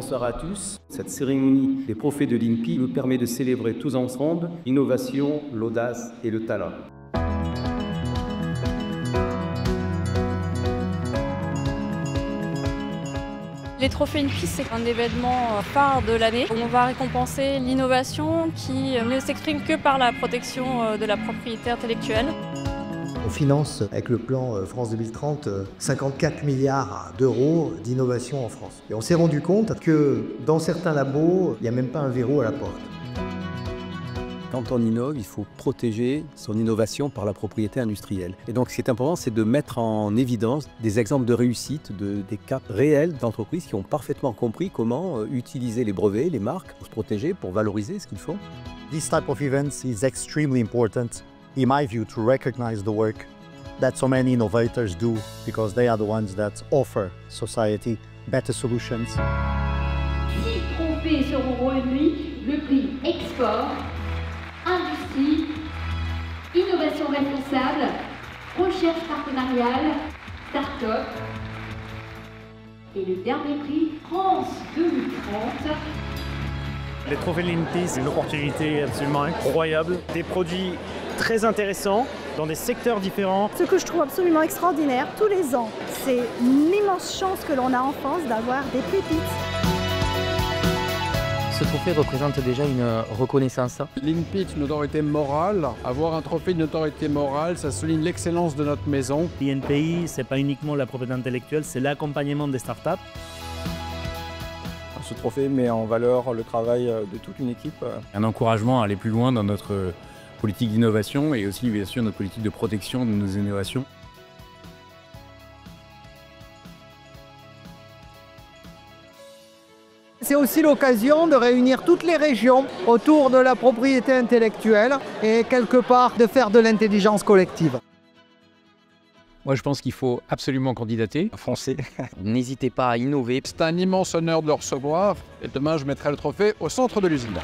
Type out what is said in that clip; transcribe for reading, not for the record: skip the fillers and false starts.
Bonsoir à tous. Cette cérémonie des trophées de l'INPI nous permet de célébrer tous ensemble l'innovation, l'audace et le talent. Les trophées INPI, c'est un événement phare de l'année où on va récompenser l'innovation qui ne s'exprime que par la protection de la propriété intellectuelle. On finance avec le plan France 2030 54 milliards d'euros d'innovation en France. Et on s'est rendu compte que dans certains labos, il n'y a même pas un verrou à la porte. Quand on innove, il faut protéger son innovation par la propriété industrielle. Et donc ce qui est important, c'est de mettre en évidence des exemples de réussite, des cas réels d'entreprises qui ont parfaitement compris comment utiliser les brevets, les marques, pour se protéger, pour valoriser ce qu'ils font. This type of events is extremely important, in my view, to recognize the work that so many innovators do, because they are the ones that offer society better solutions. 6 trophées seront remis, le prix Export, Industrie, Innovation responsable, Recherche partenariale, Start-up et le dernier prix France 2030. Les trophées de l'INPI, c'est une opportunité absolument incroyable. Des produits très intéressants dans des secteurs différents. Ce que je trouve absolument extraordinaire, tous les ans, c'est une immense chance que l'on a en France d'avoir des pépites. Ce trophée représente déjà une reconnaissance. L'INPI est une autorité morale. Avoir un trophée d'une autorité morale, ça souligne l'excellence de notre maison. L'INPI, ce n'est pas uniquement la propriété intellectuelle, c'est l'accompagnement des startups. Ce trophée met en valeur le travail de toute une équipe. Un encouragement à aller plus loin dans notre politique d'innovation et aussi bien sûr notre politique de protection de nos innovations. C'est aussi l'occasion de réunir toutes les régions autour de la propriété intellectuelle et quelque part de faire de l'intelligence collective. Moi, je pense qu'il faut absolument candidater. Foncez. N'hésitez pas à innover. C'est un immense honneur de le recevoir et demain, je mettrai le trophée au centre de l'usine.